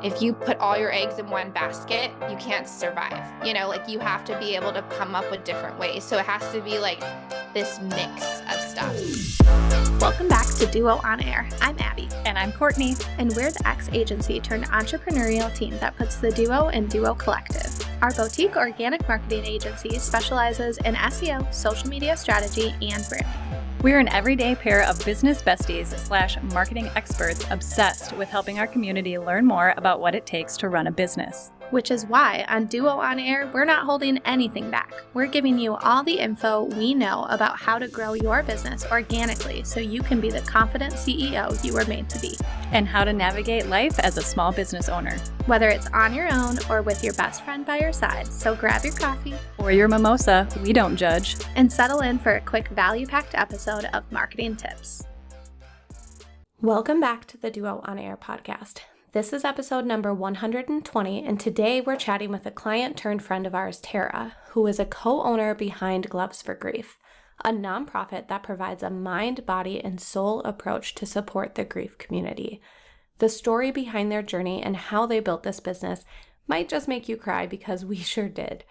if you put all your eggs in one basket, you can't survive. Like you have to be able to come up with different ways. So it has to be like this mix of stuff. Welcome back to Duo On Air. I'm Abby. And I'm Courtney. And we're the ex-agency turned entrepreneurial team that puts the Duo in Duo Collective. Our boutique organic marketing agency specializes in SEO, social media strategy, and branding. We're an everyday pair of business besties / marketing experts obsessed with helping our community learn more about what it takes to run a business. Which is why on Duo On Air, we're not holding anything back. We're giving you all the info we know about how to grow your business organically so you can be the confident CEO you were made to be. And how to navigate life as a small business owner. Whether it's on your own or with your best friend by your side, so grab your coffee or your mimosa, we don't judge, and settle in for a quick value-packed episode of Marketing Tips. Welcome back to the Duo On Air podcast. This is episode number 120, and today we're chatting with a client turned friend of ours, Terra, who is a co-owner behind Gloves for Grief, a nonprofit that provides a mind, body, and soul approach to support the grief community. The story behind their journey and how they built this business might just make you cry because we sure did.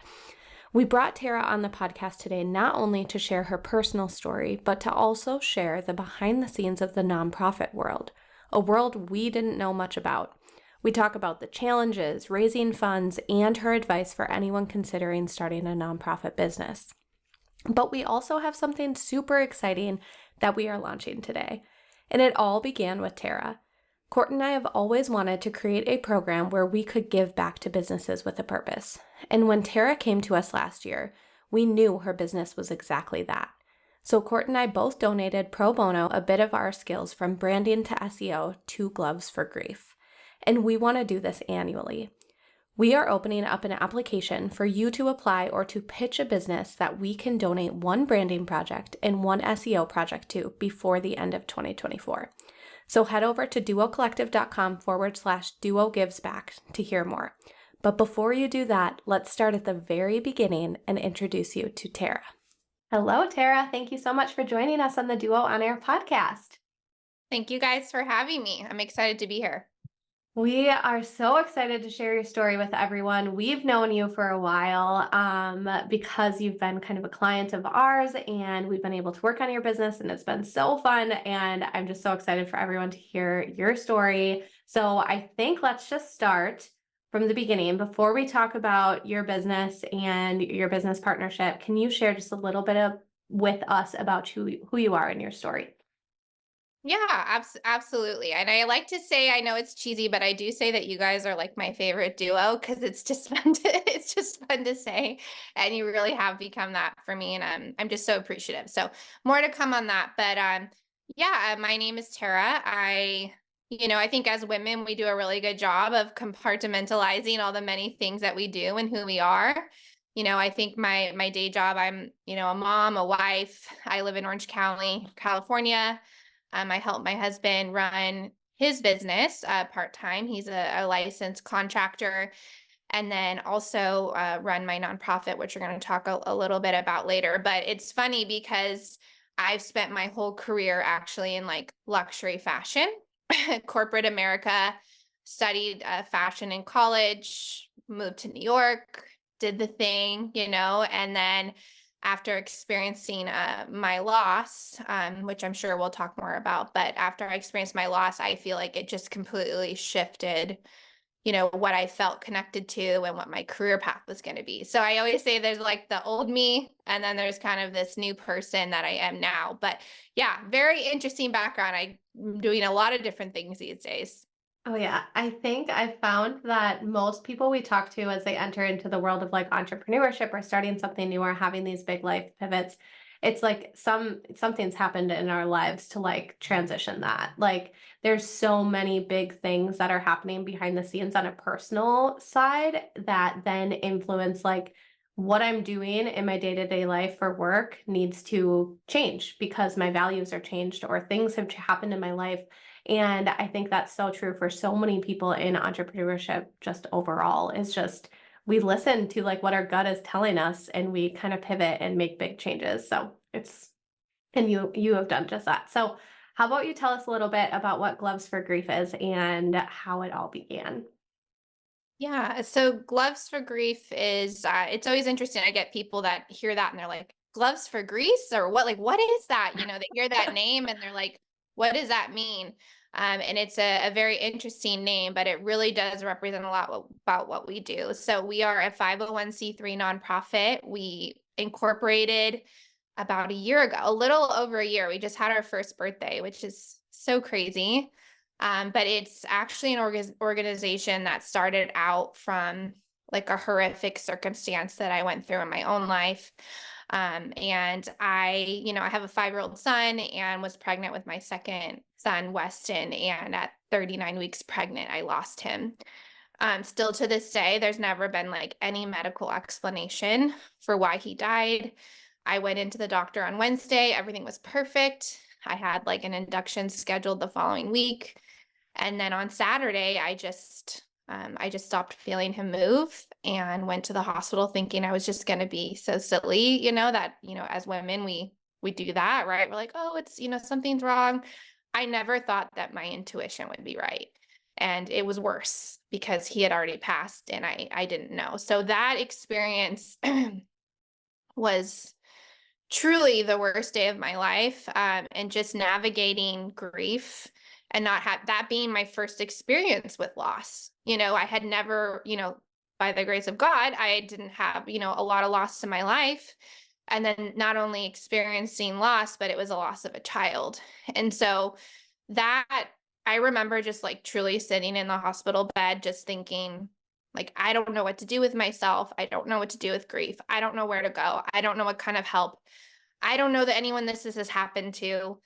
We brought Terra on the podcast today not only to share her personal story, but to also share the behind the scenes of the nonprofit world, a world we didn't know much about. We talk about the challenges, raising funds, and her advice for anyone considering starting a nonprofit business. But we also have something super exciting that we are launching today. And it all began with Terra. Court and I have always wanted to create a program where we could give back to businesses with a purpose. And when Terra came to us last year, we knew her business was exactly that. So Court and I both donated pro bono a bit of our skills from branding to SEO to Gloves for Grief. And we want to do this annually. We are opening up an application for you to apply or to pitch a business that we can donate one branding project and one SEO project to before the end of 2024. So head over to duocollective.com/duogivesback to hear more. But before you do that, let's start at the very beginning and introduce you to Terra. Hello, Terra. Thank you so much for joining us on the Duo On Air podcast. Thank you guys for having me. I'm excited to be here. We are so excited to share your story with everyone. We've known you for a while because you've been kind of a client of ours, and we've been able to work on your business, and it's been so fun. And I'm just so excited for everyone to hear your story. So I think let's just start from the beginning. Before we talk about your business and your business partnership, can you share just a little bit with us about who you are and your story? Yeah, absolutely. And I like to say, I know it's cheesy, but I do say that you guys are like my favorite duo because it's just it's just fun to say, and you really have become that for me, and I'm just so appreciative. So more to come on that, but yeah, my name is Terra. I think as women we do a really good job of compartmentalizing all the many things that we do and who we are. I think my day job, I'm a mom, a wife. I live in Orange County, California. I help my husband run his business part-time. He's a licensed contractor, and then also run my nonprofit, which we're going to talk a little bit about later. But it's funny because I've spent my whole career actually in like luxury fashion, corporate America, studied fashion in college, moved to New York, did the thing, and then after experiencing my loss, which I'm sure we'll talk more about, but after I experienced my loss, I feel like it just completely shifted, what I felt connected to and what my career path was going to be. So I always say there's like the old me, and then there's kind of this new person that I am now. But yeah, very interesting background. I'm doing a lot of different things these days. Oh yeah, I think I found that most people we talk to as they enter into the world of like entrepreneurship or starting something new or having these big life pivots, it's like something's happened in our lives to like transition that. Like there's so many big things that are happening behind the scenes on a personal side that then influence like what I'm doing in my day-to-day life for work needs to change because my values are changed or things have happened in my life. And I think that's so true for so many people in entrepreneurship, just overall, is just we listen to like what our gut is telling us and we kind of pivot and make big changes. So and you have done just that. So how about you tell us a little bit about what Gloves for Grief is and how it all began? Yeah, so gloves for grief is it's always interesting. I get people that hear that and they're like, gloves for grease or what? Like, what is that? You know, they hear that name and they're like, what does that mean? And it's a very interesting name, but it really does represent a lot about what we do. So we are a 501c3 nonprofit. We incorporated about a year ago, a little over a year. We just had our first birthday, which is so crazy. But it's actually an organization that started out from like a horrific circumstance that I went through in my own life. And I have a 5-year-old son and was pregnant with my second son, Weston. And at 39 weeks pregnant, I lost him. Still to this day, there's never been like any medical explanation for why he died. I went into the doctor on Wednesday, everything was perfect. I had like an induction scheduled the following week. And then on Saturday, I just stopped feeling him move and went to the hospital thinking I was just going to be so silly, that, as women, we do that, right? We're like, oh, it's, something's wrong. I never thought that my intuition would be right. And it was worse because he had already passed and I didn't know. So that experience was truly the worst day of my life, and just navigating grief and not have that being my first experience with loss. I had never, by the grace of God, I didn't have, a lot of loss in my life. And then not only experiencing loss, but it was a loss of a child. And so that I remember just like truly sitting in the hospital bed, just thinking, like, I don't know what to do with myself. I don't know what to do with grief. I don't know where to go. I don't know what kind of help. I don't know that anyone this has happened to.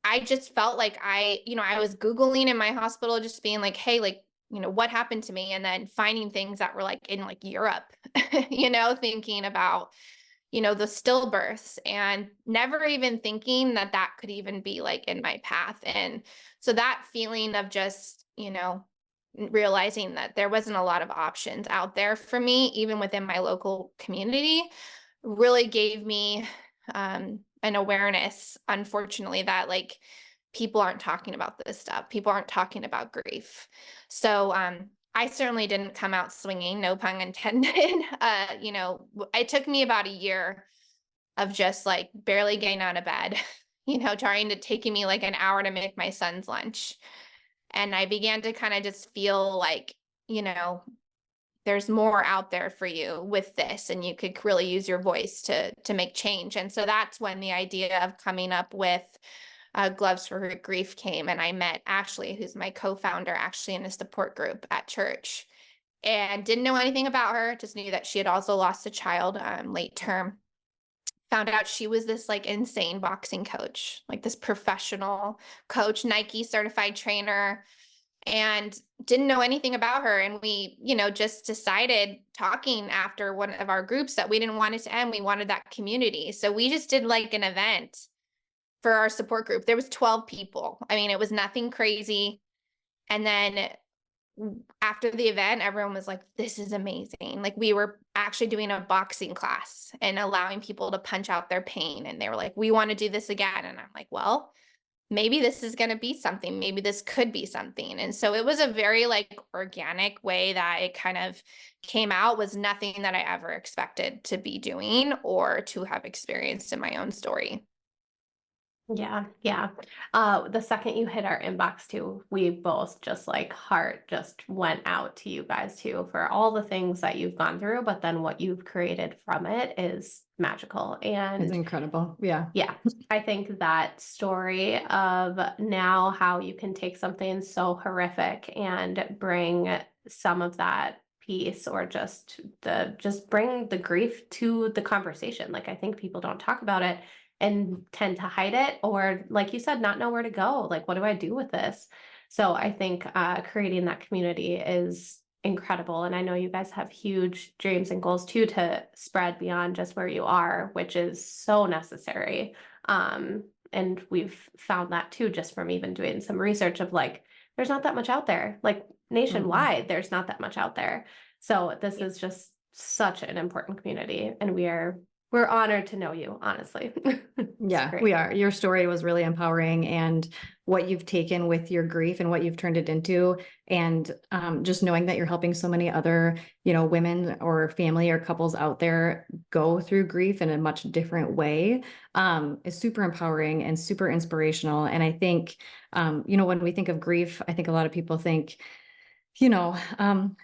I just felt like I was Googling in my hospital, just being like, hey, like, what happened to me? And then finding things that were like in like Europe, thinking about, the stillbirths and never even thinking that that could even be like in my path. And so that feeling of just, realizing that there wasn't a lot of options out there for me, even within my local community, really gave me an awareness, unfortunately, that like people aren't talking about this stuff. People aren't talking about grief. So I certainly didn't come out swinging, no pun intended. It took me about a year of just like barely getting out of bed, trying to taking me like an hour to make my son's lunch. And I began to kind of just feel like, there's more out there for you with this, and you could really use your voice to make change. And so that's when the idea of coming up with Gloves for Grief came. And I met Ashley, who's my co-founder, actually in a support group at church, and didn't know anything about her, just knew that she had also lost a child late term. Found out she was this like insane boxing coach, like this professional coach, Nike certified trainer, and didn't know anything about her. And we, just decided talking after one of our groups that we didn't want it to end. We wanted that community. So we just did like an event for our support group. There was 12 people. I mean, it was nothing crazy. And then after the event, everyone was like, this is amazing. Like, we were actually doing a boxing class and allowing people to punch out their pain. And they were like, we want to do this again. And I'm like, well, maybe this is going to be something. Maybe this could be something. And so it was a very like organic way that it kind of came out. Was nothing that I ever expected to be doing or to have experienced in my own story. Yeah, yeah. The second you hit our inbox too, we both just like heart just went out to you guys too for all the things that you've gone through, but then what you've created from it is magical. And It's incredible. Yeah. yeah, I think that story of now how you can take something so horrific and bring some of that peace or just bring the grief to the conversation. Like, I think people don't talk about it and tend to hide it, or like you said, not know where to go. Like, what do I do with this? So I think creating that community is incredible. And I know you guys have huge dreams and goals too to spread beyond just where you are, which is so necessary. And we've found that too, just from even doing some research of like, there's not that much out there. Like nationwide, there's not that much out there. So this is just such an important community, and we are We're honored to know you, honestly. It's Yeah, great. we are. Your story was really empowering, and what you've taken with your grief and what you've turned it into, and just knowing that you're helping so many other, women or family or couples out there go through grief in a much different way, is super empowering and super inspirational. And I think, when we think of grief, I think a lot of people think,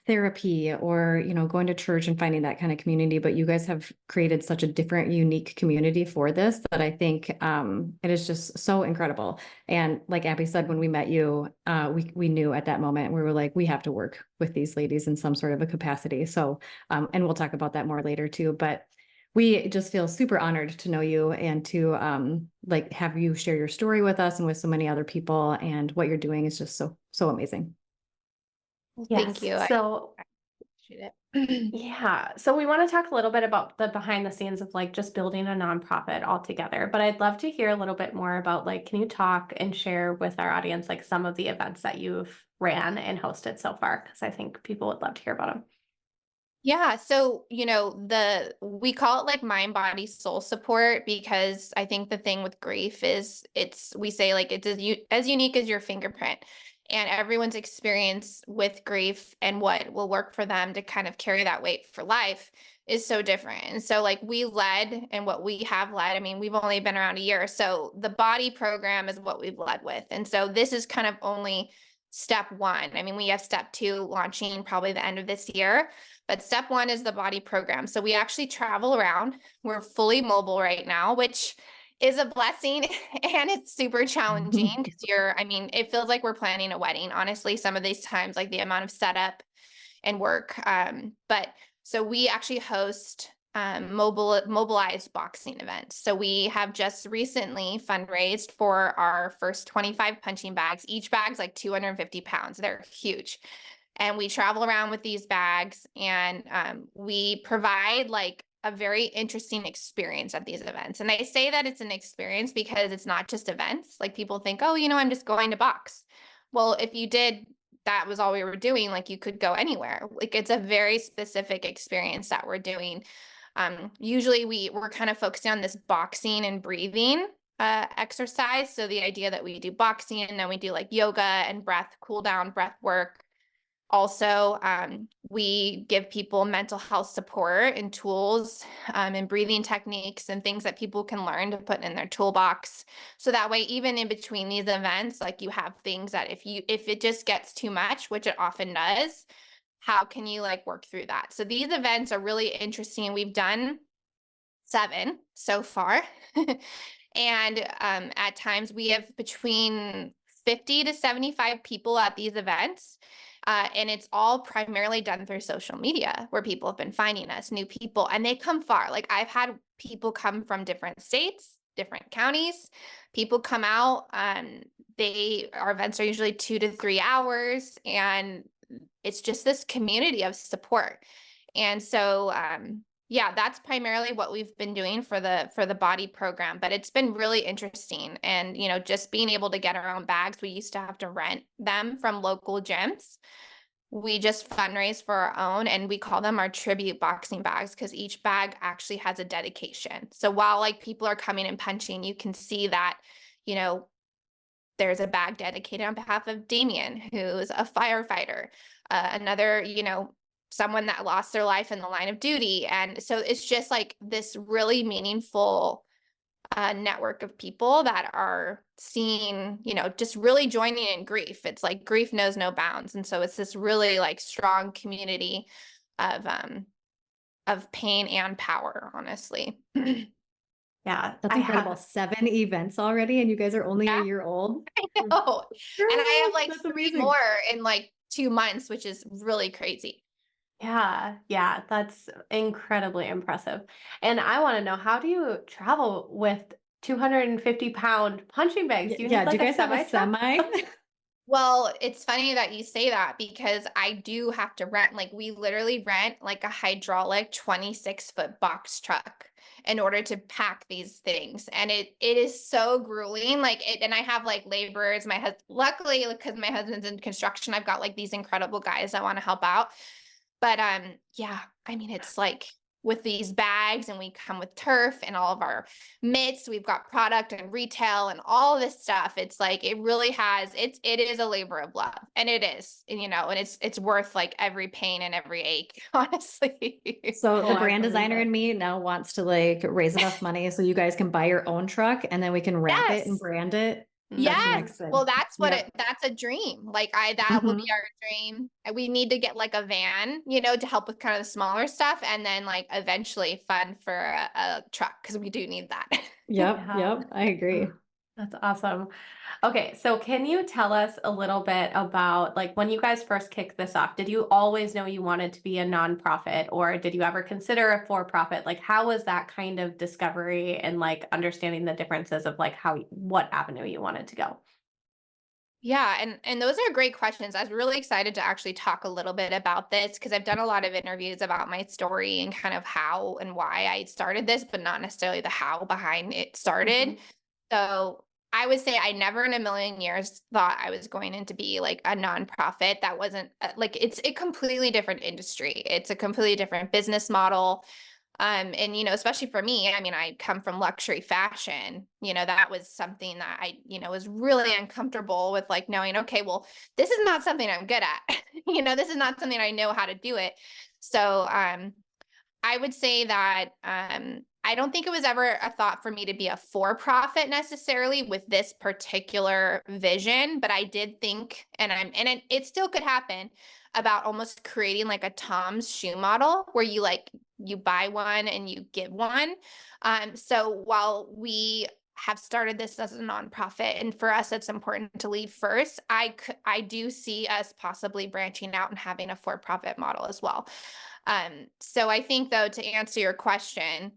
therapy or, going to church and finding that kind of community. But you guys have created such a different, unique community for this that I think it is just so incredible. And like Abby said, when we met you, we knew at that moment, we were like, we have to work with these ladies in some sort of a capacity. So, and we'll talk about that more later too. But we just feel super honored to know you and to like have you share your story with us and with so many other people. And what you're doing is just so amazing. Thank you. So I appreciate it. yeah. So we want to talk a little bit about the behind the scenes of like just building a nonprofit altogether. But I'd love to hear a little bit more about like, can you talk and share with our audience like some of the events that you've ran and hosted so far? Because I think people would love to hear about them. Yeah, so we call it like mind, body, soul support because I think the thing with grief is we say like it's as unique as your fingerprint, and everyone's experience with grief and what will work for them to kind of carry that weight for life is so different. And so like we led and what we have led, I mean, we've only been around a year, so the body program is what we've led with, and so this is kind of only step one. I mean, we have step two launching probably the end of this year. But step one is the body program. So we actually travel around. We're fully mobile right now, which is a blessing and it's super challenging because it feels like we're planning a wedding, honestly, some of these times, like the amount of setup and work. But so we actually host mobilized boxing events. So we have just recently fundraised for our first 25 punching bags. Each bag's like 250 pounds. They're huge. And we travel around with these bags and we provide like a very interesting experience at these events. And I say that it's an experience because it's not just events. Like people think, oh, I'm just going to box. Well, if you did, that was all we were doing, like you could go anywhere. Like it's a very specific experience that we're doing. Usually we're kind of focusing on this boxing and breathing exercise. So the idea that we do boxing and then we do like yoga and cool down breath work. Also, we give people mental health support and tools and breathing techniques and things that people can learn to put in their toolbox. So that way, even in between these events, like you have things that if it just gets too much, which it often does, how can you like work through that? So these events are really interesting. We've done 7 so far. And at times we have between 50 to 75 people at these events. And it's all primarily done through social media where people have been finding us, new people, and they come far. Like I've had people come from different states, different counties. People come out, our events are usually 2 to 3 hours, and it's just this community of support. And so, yeah, that's primarily what we've been doing for the body program, but it's been really interesting. And, just being able to get our own bags, we used to have to rent them from local gyms. We just fundraise for our own, and we call them our tribute boxing bags because each bag actually has a dedication. So while like people are coming and punching, you can see that, there's a bag dedicated on behalf of Damien, who's a firefighter, another, someone that lost their life in the line of duty. And so it's just like this really meaningful network of people that are seeing, just really joining in grief. It's like grief knows no bounds. And so it's this really like strong community of pain and power, honestly. Yeah. That's incredible. 7 events already, and you guys are only a year old. I know. And I have like That's 3 amazing. more in like 2 months, which is really crazy. Yeah, that's incredibly impressive. And I want to know, how do you travel with 250-pound punching bags? Do you Yeah, need do like you guys have a semi? Well, it's funny that you say that because I do have to rent, like we literally rent like a hydraulic 26-foot box truck in order to pack these things. And it is so grueling. And I have like laborers, luckily because my husband's in construction, I've got like these incredible guys that want to help out. But yeah, I mean, it's like with these bags, and we come with turf and all of our mitts. We've got product and retail and all this stuff. It's like, it really has, it is a labor of love, and it is, and, and it's worth like every pain and every ache, honestly. So Oh, the I brand believe designer it. in me now wants to like raise enough money so you guys can buy your own truck and then we can wrap it and Yes. brand it. That's the Yes. next thing. Well, Yep. that's a dream. Like that will be Mhm. our dream. And we need to get like a van, to help with kind of the smaller stuff, and then like eventually fund for a truck, because we do need that. Yep. Yeah. Yep. I agree. That's awesome. Okay, so can you tell us a little bit about like when you guys first kicked this off, did you always know you wanted to be a nonprofit, or did you ever consider a for-profit? Like how was that kind of discovery and like understanding the differences of like what avenue you wanted to go? Yeah, and those are great questions. I was really excited to actually talk a little bit about this, because I've done a lot of interviews about my story and kind of how and why I started this, but not necessarily the how behind it started. Mhm. So I would say I never in a million years thought I was going in to be like a nonprofit. That wasn't like, it's a completely different industry. It's a completely different business model. And especially for me, I mean, I come from luxury fashion. That was something that I, was really uncomfortable with, like knowing, okay, well, this is not something I'm good at. This is not something I know how to do it. So, I would say that I don't think it was ever a thought for me to be a for-profit necessarily with this particular vision, but I did think, it still could happen, about almost creating like a Tom's shoe model where you buy one and you give one. So while we have started this as a nonprofit, and for us it's important to lead first, I do see us possibly branching out and having a for-profit model as well. So I think, though, to answer your question,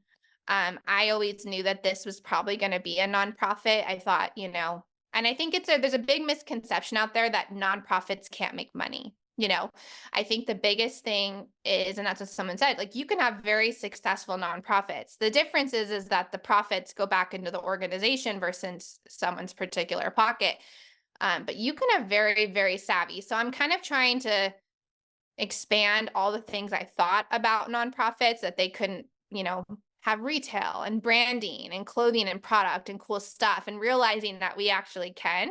I always knew that this was probably going to be a nonprofit. I thought, and I think there's a big misconception out there that nonprofits can't make money. I think the biggest thing is, and that's what someone said, like, you can have very successful nonprofits. The difference is that the profits go back into the organization versus someone's particular pocket. But you can have very, very savvy. So I'm kind of trying to expand all the things I thought about nonprofits, that they couldn't, have retail and branding and clothing and product and cool stuff, and realizing that we actually can,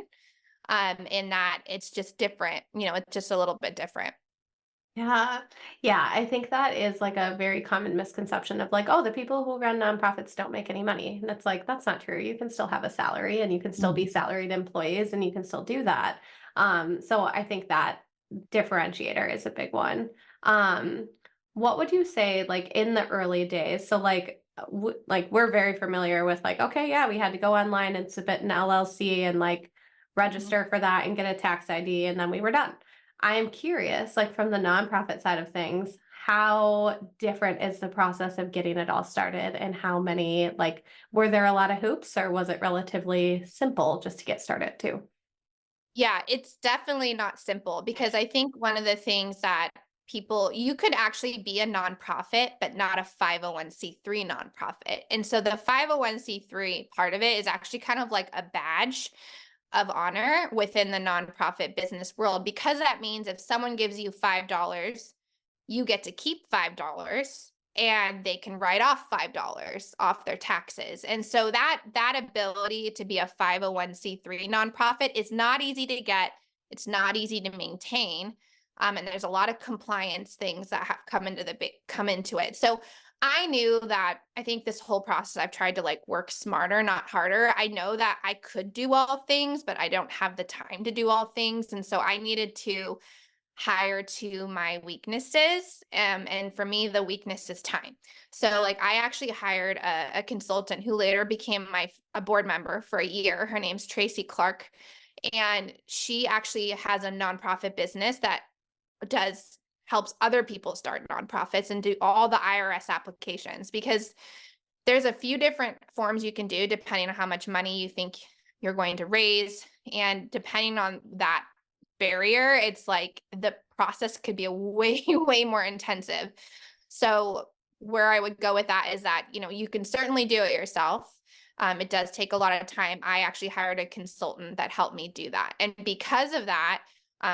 in that it's just different, it's just a little bit different. Yeah. Yeah. I think that is like a very common misconception of like, oh, the people who run nonprofits don't make any money. And it's like, that's not true. You can still have a salary and you can still be Mhm. salaried employees and you can still do that. So I think that differentiator is a big one. Um, what would you say like in the early days? So like we're very familiar with like, okay, yeah, we had to go online and submit an LLC and like register for that and get a tax ID and then we were done. I'm curious, like from the nonprofit side of things, how different is the process of getting it all started and how many, like, were there a lot of hoops or was it relatively simple just to get started too? Yeah, it's definitely not simple, because I think one of the things that you could actually be a nonprofit, but not a 501(c)(3) nonprofit. And so the 501(c)(3) part of it is actually kind of like a badge of honor within the nonprofit business world, because that means if someone gives you $5, you get to keep $5, and they can write off $5 off their taxes. And so that ability to be a 501(c)(3) nonprofit is not easy to get. It's not easy to maintain. And there's a lot of compliance things that have come into it. So I knew that, I think this whole process I've tried to like work smarter, not harder. I know that I could do all things, but I don't have the time to do all things. And so I needed to hire to my weaknesses. And for me, the weakness is time. So like I actually hired a consultant who later became a board member for a year. Her name's Tracy Clark. And she actually has a nonprofit business that does helps other people start nonprofits and do all the IRS applications, because there's a few different forms you can do depending on how much money you think you're going to raise. And depending on that barrier, it's like the process could be a way, way more intensive. So where I would go with that is that, you can certainly do it yourself. It does take a lot of time. I actually hired a consultant that helped me do that. And because of that,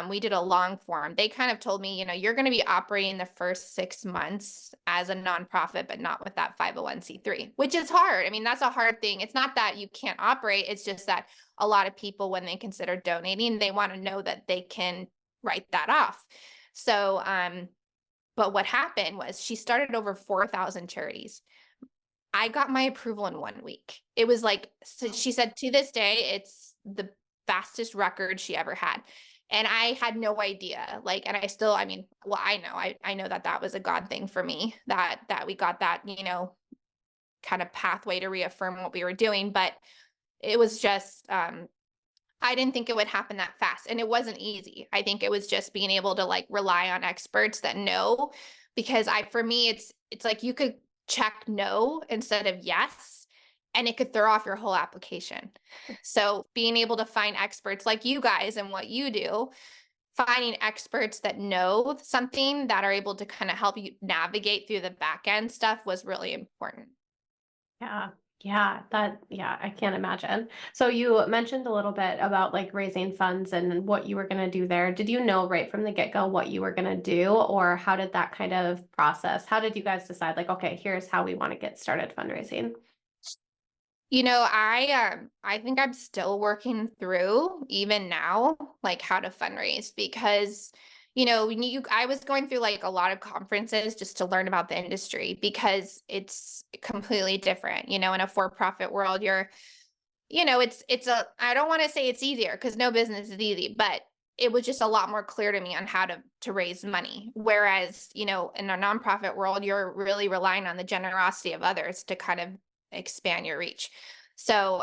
We did a long form. They kind of told me, you're going to be operating the first 6 months as a nonprofit, but not with that 501c3, which is hard. I mean, that's a hard thing. It's not that you can't operate. It's just that a lot of people, when they consider donating, they want to know that they can write that off. So, but what happened was she started over 4,000 charities. I got my approval in 1 week. It was like, so she said to this day, it's the fastest record she ever had. And I had no idea, like, and I still, I mean, well, I know that that was a God thing for me, that we got that, kind of pathway to reaffirm what we were doing. But it was just, I didn't think it would happen that fast, and it wasn't easy. I think it was just being able to like rely on experts that know, because for me, it's like you could check no instead of yes, and it could throw off your whole application. So being able to find experts like you guys and what you do, finding experts that know something that are able to kind of help you navigate through the back end stuff was really important. Yeah. Yeah, I can't imagine. So you mentioned a little bit about like raising funds and what you were going to do there. Did you know right from the get-go what you were going to do, or how did that kind of process? How did you guys decide like, okay, here's how we want to get started fundraising? I think I'm still working through even now, like how to fundraise, because I was going through like a lot of conferences just to learn about the industry, because it's completely different. In a for-profit world, I don't want to say it's easier, because no business is easy, but it was just a lot more clear to me on how to raise money. Whereas, in a nonprofit world, you're really relying on the generosity of others to kind of expand your reach. So,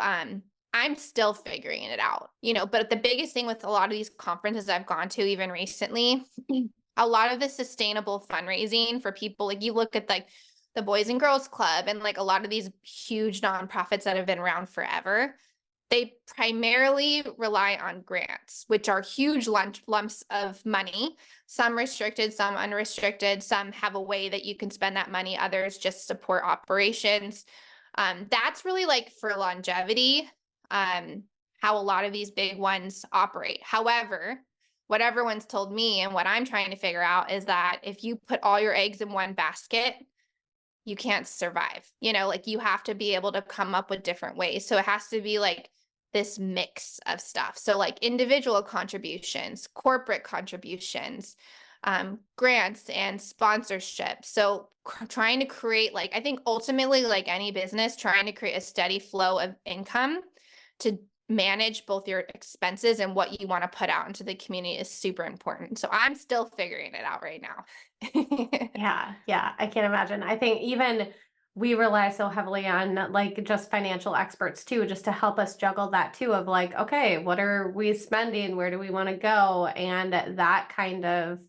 I'm still figuring it out, but the biggest thing with a lot of these conferences I've gone to, even recently, a lot of the sustainable fundraising for people, like you look at like the Boys and Girls Club and like a lot of these huge nonprofits that have been around forever, they primarily rely on grants, which are huge lumps of money, some restricted, some unrestricted, some have a way that you can spend that money, others just support operations. That's really like for longevity, how a lot of these big ones operate. However, what everyone's told me and what I'm trying to figure out is that if you put all your eggs in one basket, you can't survive. Like you have to be able to come up with different ways. So it has to be like this mix of stuff. So like individual contributions, corporate contributions, grants and sponsorship. So trying to create, like, I think ultimately, like any business, trying to create a steady flow of income to manage both your expenses and what you want to put out into the community is super important. So I'm still figuring it out right now. Yeah, I can't imagine. I think even we rely so heavily on like just financial experts too, just to help us juggle that too of like, okay, what are we spending? Where do we want to go? And that kind of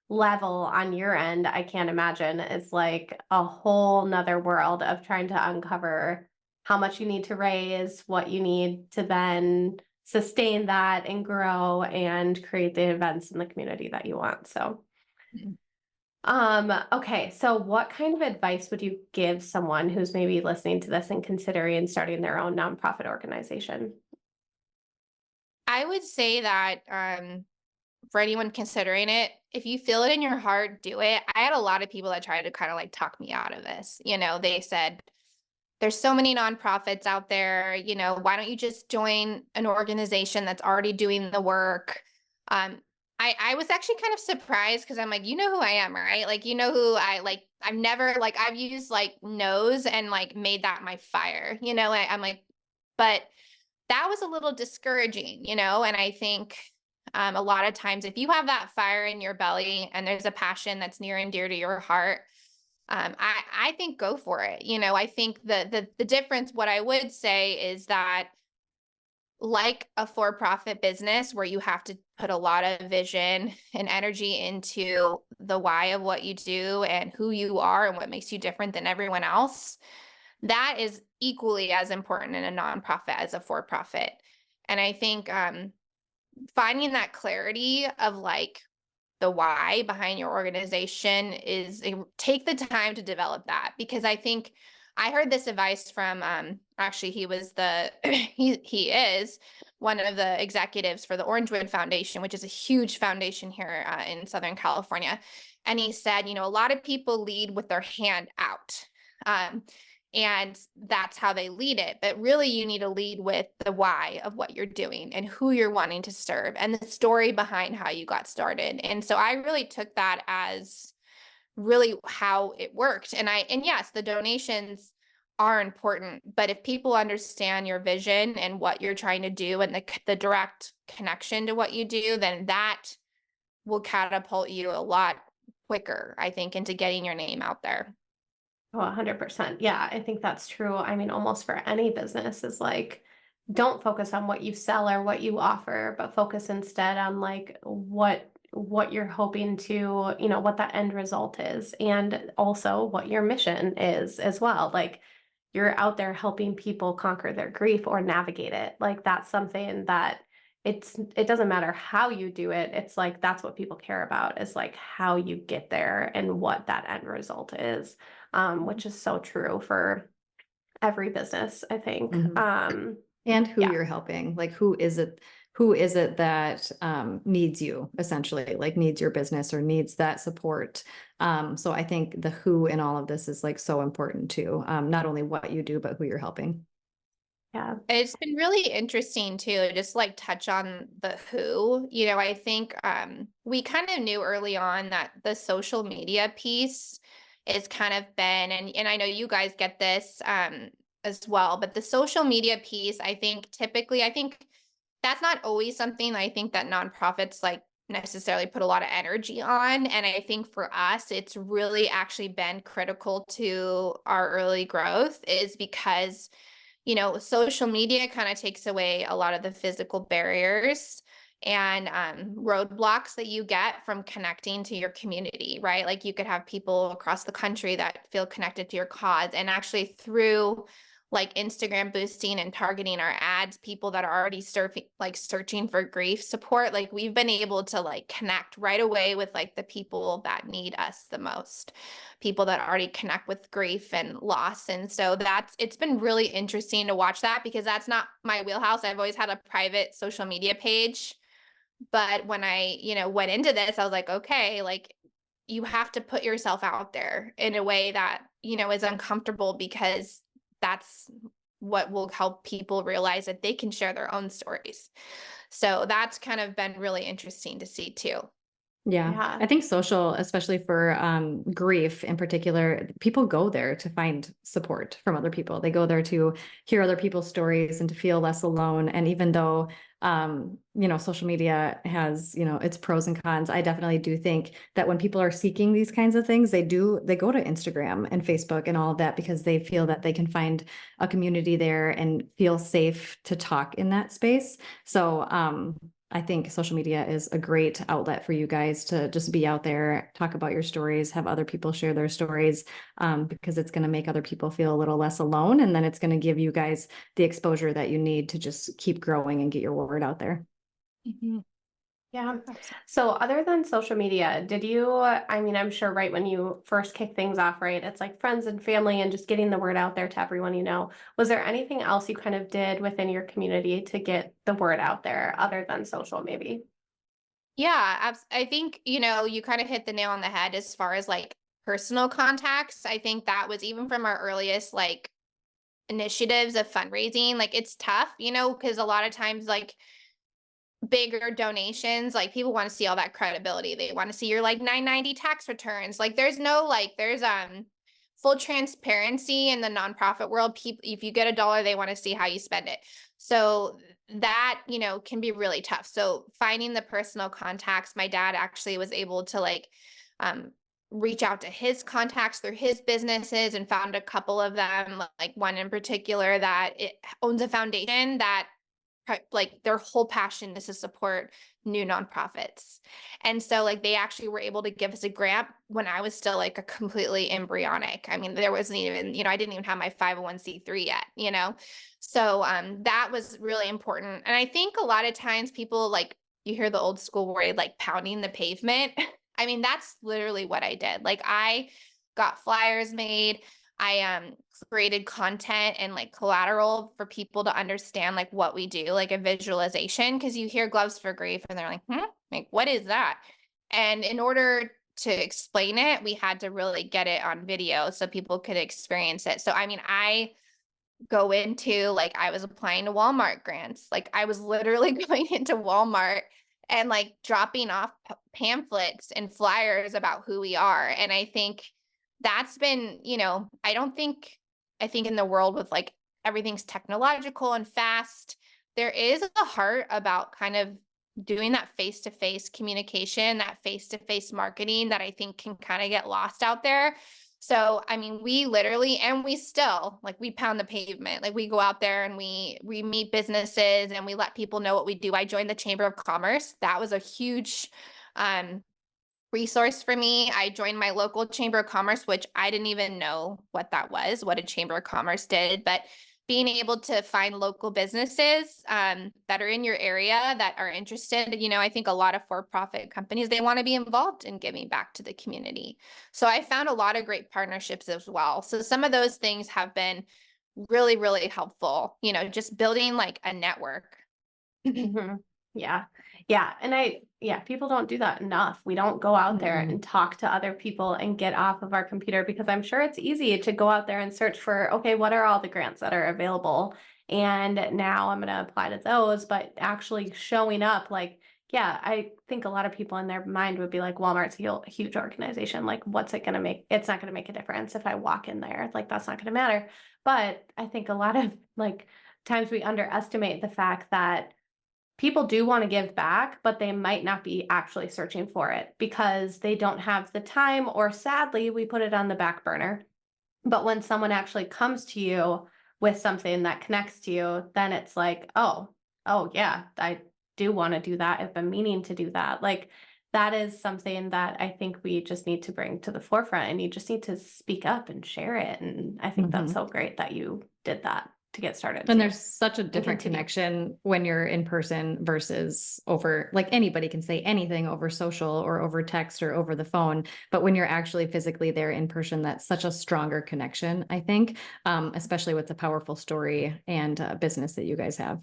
level on your end, I can't imagine is like a whole nother world of trying to uncover how much you need to raise, what you need to then sustain that and grow and create the events in the community that you want. So okay, so what kind of advice would you give someone who's maybe listening to this and considering starting their own nonprofit organization? I would say that for anyone considering it, if you feel it in your heart, do it. I had a lot of people that tried to kind of like talk me out of this. They said, there's so many nonprofits out there, why don't you just join an organization that's already doing the work? I was actually kind of surprised, because I'm like, you know who I am, right? Like, who I like, I've never like, I've used like no's and like made that my fire, I'm like, but that was a little discouraging, and I think a lot of times if you have that fire in your belly and there's a passion that's near and dear to your heart, I think go for it. I think the difference, what I would say is that, like a for-profit business where you have to put a lot of vision and energy into the why of what you do and who you are and what makes you different than everyone else, that is equally as important in a nonprofit as a for-profit. And I think finding that clarity of like the why behind your organization is take the time to develop that, because I think I heard this advice from actually he was the he is one of the executives for the Orangewood Foundation, which is a huge foundation here in Southern California. And he said, a lot of people lead with their hand out. And that's how they lead it. But really, you need to lead with the why of what you're doing and who you're wanting to serve and the story behind how you got started. And so I really took that as really how it worked. And yes, the donations are important, but if people understand your vision and what you're trying to do and the direct connection to what you do, then that will catapult you a lot quicker, I think, into getting your name out there. Oh, 100%. Yeah, I think that's true. I mean, almost for any business is like, don't focus on what you sell or what you offer, but focus instead on like what you're hoping to, what the end result is, and also what your mission is as well. Like you're out there helping people conquer their grief or navigate it. Like that's something that it doesn't matter how you do it. It's like that's what people care about is like how you get there and what that end result is, which is so true for every business, I think. Mhm. And who Yeah. you're helping, like who is it that needs you essentially, like needs your business or needs that support. So I think the who in all of this is like so important too. Not only what you do, but who you're helping. Yeah. It's been really interesting too, just like touch on the who. I think we kind of knew early on that the social media piece is kind of been, and I know you guys get this as well, but the social media piece, I think that's not always something I think that nonprofits like necessarily put a lot of energy on. And I think for us, it's really actually been critical to our early growth is because social media kind of takes away a lot of the physical barriers and roadblocks that you get from connecting to your community, right? Like you could have people across the country that feel connected to your cause, and actually through like Instagram boosting and targeting our ads, people that are already searching for grief support, like we've been able to like connect right away with like the people that need us the most, people that already connect with grief and loss. And so it's been really interesting to watch that because that's not my wheelhouse. I've always had a private social media page. But when I, went into this, I was like, okay, like you have to put yourself out there in a way that, is uncomfortable because that's what will help people realize that they can share their own stories. So that's kind of been really interesting to see too. Yeah, Yeah. I think social, especially for grief in particular, people go there to find support from other people. They go there to hear other people's stories and to feel less alone. And even though, social media has, its pros and cons, I definitely do think that when people are seeking these kinds of things, they go to Instagram and Facebook and all of that because they feel that they can find a community there and feel safe to talk in that space. So, I think social media is a great outlet for you guys to just be out there, talk about your stories, have other people share their stories, because it's going to make other people feel a little less alone. And then it's going to give you guys the exposure that you need to just keep growing and get your word out there. Mm-hmm. Yeah. So other than social media, I mean, I'm sure right when you first kick things off, right, it's like friends and family and just getting the word out there to everyone you know. Was there anything else you kind of did within your community to get the word out there other than social, maybe? Yeah, I think, you kind of hit the nail on the head as far as like personal contacts. I think that was even from our earliest like initiatives of fundraising. Like it's tough, because a lot of times like bigger donations, like people want to see all that credibility. They want to see your like 990 tax returns. Like there's full transparency in the nonprofit world. People, if you get $1, they want to see how you spend it. So that, can be really tough. So finding the personal contacts, my dad actually was able to like reach out to his contacts through his businesses and found a couple of them, like one in particular that it owns a foundation that like their whole passion is to support new nonprofits. And so like they actually were able to give us a grant when I was still like a completely embryonic. I mean, there wasn't even, I didn't even have my 501(c)(3) yet. So that was really important. And I think a lot of times people like you hear the old school word like pounding the pavement. I mean, that's literally what I did. Like I got flyers made. I created content and like collateral for people to understand like what we do, like a visualization, because you hear gloves for grief and they're like, like what is that? And in order to explain it, we had to really get it on video so people could experience it. So I mean, I go into like I was applying to Walmart grants. Like I was literally going into Walmart and like dropping off pamphlets and flyers about who we are. And I think that's been, I think in the world with like everything's technological and fast, there is a heart about kind of doing that face-to-face communication, that face-to-face marketing that I think can kind of get lost out there. So, I mean, we literally, and we still like we pound the pavement. Like we go out there and we meet businesses and we let people know what we do. I joined the Chamber of Commerce. That was a huge um resource for me. I joined my local Chamber of Commerce, which I didn't even know what that was, what a Chamber of Commerce did, but being able to find local businesses that are in your area that are interested, I think a lot of for-profit companies, they want to be involved in giving back to the community. So I found a lot of great partnerships as well. So some of those things have been really, really helpful, just building like a network. Mhm. Yeah. Yeah. And people don't do that enough. We don't go out there Mhm. and talk to other people and get off of our computer, because I'm sure it's easy to go out there and search for, okay, what are all the grants that are available? And now I'm going to apply to those, but actually showing up, like, yeah, I think a lot of people in their mind would be like, Walmart's a huge organization. Like, what's it going to make? It's not going to make a difference if I walk in there. Like, that's not going to matter. But I think a lot of like times we underestimate the fact that people do want to give back, but they might not be actually searching for it because they don't have the time, or sadly, we put it on the back burner. But when someone actually comes to you with something that connects to you, then it's like, oh yeah, I do want to do that. I've been meaning to do that. Like that is something that I think we just need to bring to the forefront, and you just need to speak up and share it. And I think that's Mhm. so great that you did that to get started And too. there's such a different continue. connection when you're in person versus over, like anybody can say anything over social or over text or over the phone. But when you're actually physically there in person, that's such a stronger connection, I think, especially with the powerful story and business that you guys have.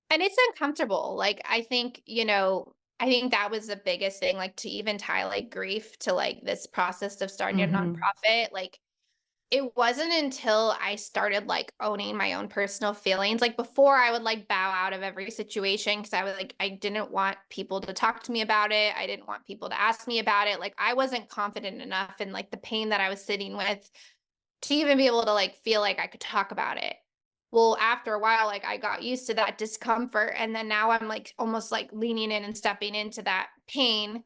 And it's uncomfortable. Like I think that was the biggest thing, like to even tie like grief to like this process of starting a Mhm. nonprofit. Like it wasn't until I started like owning my own personal feelings. Like before I would like bow out of every situation because I was like, I didn't want people to talk to me about it. I didn't want people to ask me about it. Like I wasn't confident enough in like the pain that I was sitting with to even be able to like feel like I could talk about it. Well, after a while, like I got used to that discomfort. And then now I'm like almost like leaning in and stepping into that pain.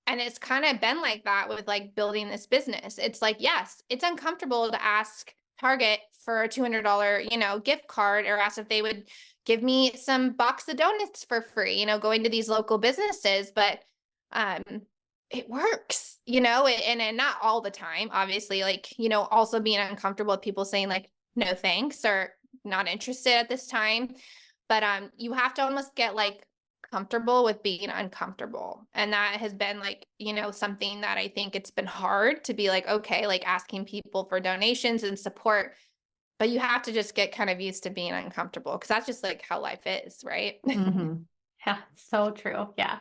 And it's kind of been like that with like building this business. It's like, yes, it's uncomfortable to ask Target for a $200, gift card, or ask if they would give me some box of donuts for free, going to these local businesses. But um it works, and not all the time, obviously, like, also being uncomfortable with people saying like, no thanks, or not interested at this time. But you have to almost get like comfortable with being uncomfortable. And that has been like, something that I think it's been hard to be like, okay, like asking people for donations and support, but you have to just get kind of used to being uncomfortable because that's just like how life is, right? Mhm. Yeah, so true. Yeah.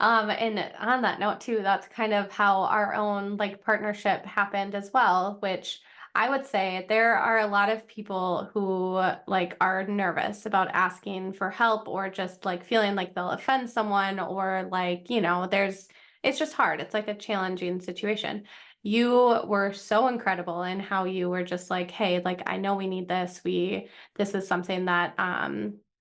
And on that note too, that's kind of how our own like partnership happened as well, which I would say there are a lot of people who like are nervous about asking for help, or just like feeling like they'll offend someone, or like, it's just hard. It's like a challenging situation. You were so incredible in how you were just like, hey, like I know we need this. This is something that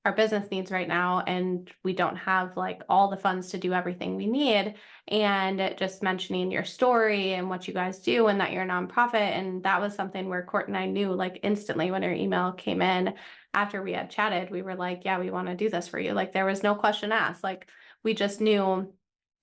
our business needs right now, and we don't have like all the funds to do everything we need. And just mentioning your story and what you guys do, and that you're a nonprofit. And that was something where Court and I knew like instantly when your email came in after we had chatted, we were like, yeah, we want to do this for you. Like there was no question asked. Like we just knew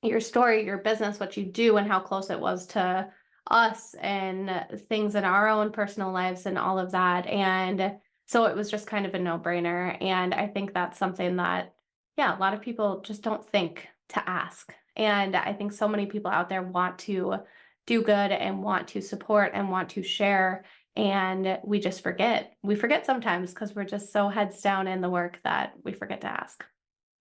your story, your business, what you do, and how close it was to us and things in our own personal lives and all of that. And so it was just kind of a no-brainer. And I think that's something that, yeah, a lot of people just don't think to ask. And I think so many people out there want to do good and want to support and want to share. And we just forget. We forget sometimes because we're just so heads down in the work that we forget to ask.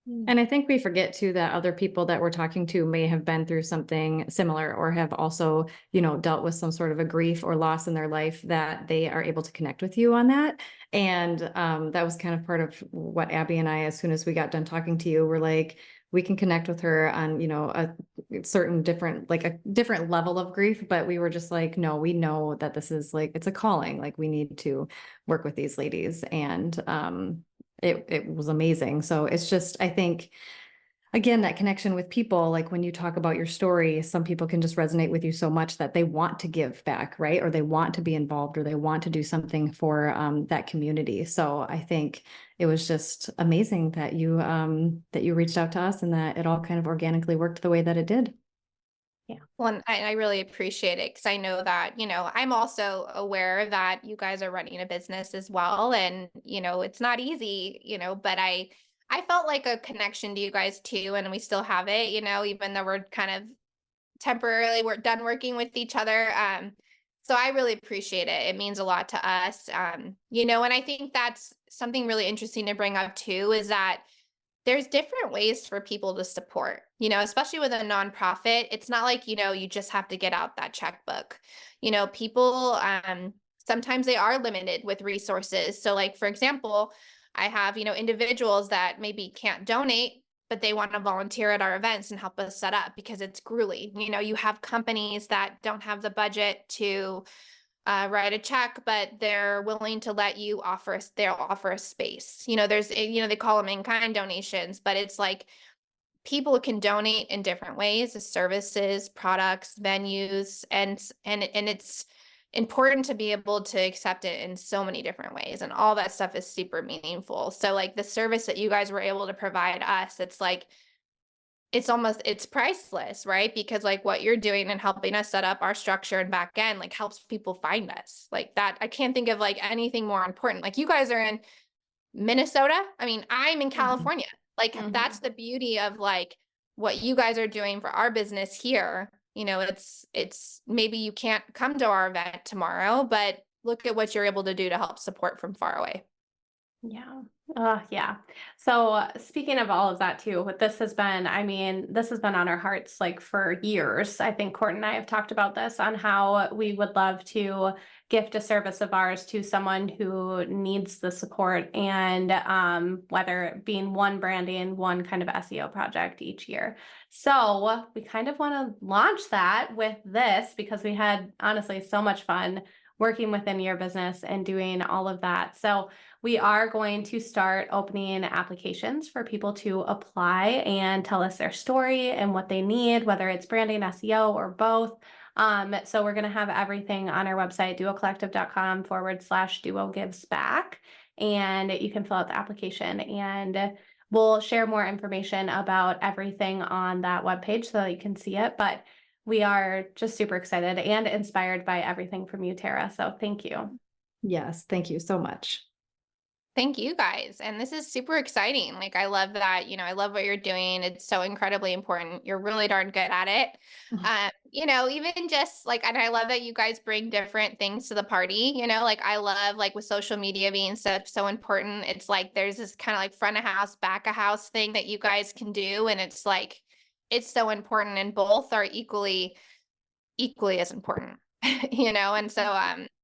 And I think we forget too that other people that we're talking to may have been through something similar or have also, dealt with some sort of a grief or loss in their life, that they are able to connect with you on that. And that was kind of part of what Abby and I, as soon as we got done talking to you, were like, we can connect with her on, a certain different, like a different level of grief. But we were just like, no, we know that this is like, it's a calling. Like we need to work with these ladies. And it was amazing. So it's just, I think, again, that connection with people, like when you talk about your story, some people can just resonate with you so much that they want to give back, right? Or they want to be involved, or they want to do something for that community. So I think it was just amazing that you reached out to us and that it all kind of organically worked the way that it did. Yeah. Well, and I really appreciate it because I know that, I'm also aware that you guys are running a business as well. And, it's not easy, but I felt like a connection to you guys too. And we still have it, even though we're kind of temporarily we're done working with each other. So I really appreciate it. It means a lot to us. And I think that's something really interesting to bring up too, is that there's different ways for people to support, especially with a nonprofit. It's not like, you just have to get out that checkbook. People, sometimes they are limited with resources. So like, for example, I have, individuals that maybe can't donate, but they want to volunteer at our events and help us set up because it's grueling. You have companies that don't have the budget to write a check, but they're willing to let you they'll offer a space. They call them in-kind donations, but it's like people can donate in different ways, as services, products, venues, and it's important to be able to accept it in so many different ways. And all that stuff is super meaningful. So like the service that you guys were able to provide us, it's like it's priceless, right? Because like what you're doing and helping us set up our structure and back end like helps people find us. Like that, I can't think of like anything more important. Like you guys are in Minnesota. I mean, I'm in California. Like that's the beauty of like what you guys are doing for our business here. It's maybe you can't come to our event tomorrow, but look at what you're able to do to help support from far away. Yeah. Yeah. So speaking of all of that too, this has been, this has been on our hearts like for years. I think Court and I have talked about this on how we would love to gift a service of ours to someone who needs the support, and whether it being one branding, one kind of SEO project each year. So we kind of want to launch that with this because we had honestly so much fun working within your business and doing all of that. So we are going to start opening applications for people to apply and tell us their story and what they need, whether it's branding, SEO, or both. So we're going to have everything on our website, duocollective.com/duo gives back. And you can fill out the application, and we'll share more information about everything on that webpage so that you can see it. But we are just super excited and inspired by everything from you, Terra. So thank you. Yes. Thank you so much. Thank you guys. And this is super exciting. Like, I love that, I love what you're doing. It's so incredibly important. You're really darn good at it. Even just like, and I love that you guys bring different things to the party, like I love like with social media being so important. It's like, there's this kind of like front of house, back of house thing that you guys can do. And it's like, it's so important, and both are equally as important, And so,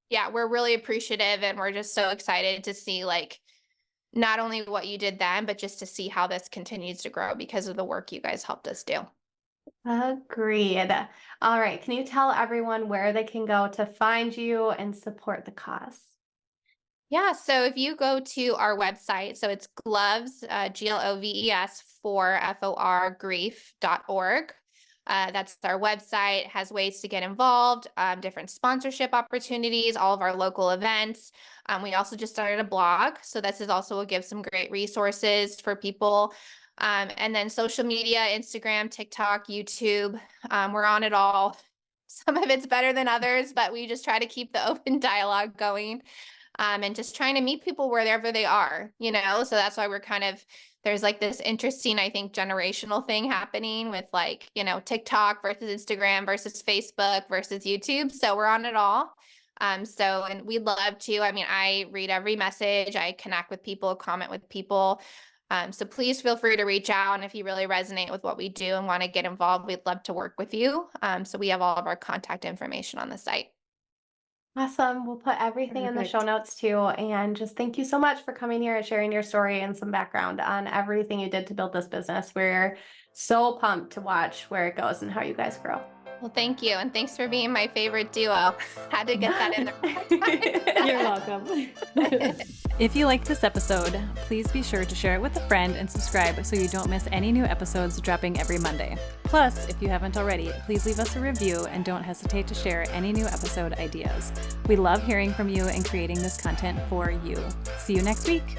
yeah, we're really appreciative, and we're just so excited to see like not only what you did then, but just to see how this continues to grow because of the work you guys helped us do. Agreed. All right. Can you tell everyone where they can go to find you and support the cause? Yeah, so if you go to our website, so it's gloves, GLOVES for FOR grief.org. That's our website, has ways to get involved, different sponsorship opportunities, all of our local events. We also just started a blog, so this is also will give some great resources for people. And then social media, Instagram, TikTok, YouTube, we're on it all. Some of it's better than others, but we just try to keep the open dialogue going. and just trying to meet people wherever they are, so that's why there's like this interesting, I think, generational thing happening with like, TikTok versus Instagram versus Facebook versus YouTube. So we're on it all. And we'd love to, I read every message, I connect with people, comment with people. So please feel free to reach out. And if you really resonate with what we do and want to get involved, we'd love to work with you. So we have all of our contact information on the site. Awesome. We'll put everything in the show notes too. And just thank you so much for coming here and sharing your story and some background on everything you did to build this business. We're so pumped to watch where it goes and how you guys grow. Well, thank you. And thanks for being my favorite duo. Had to get that in there. You're welcome. If you liked this episode, please be sure to share it with a friend and subscribe so you don't miss any new episodes dropping every Monday. Plus, if you haven't already, please leave us a review and don't hesitate to share any new episode ideas. We love hearing from you and creating this content for you. See you next week.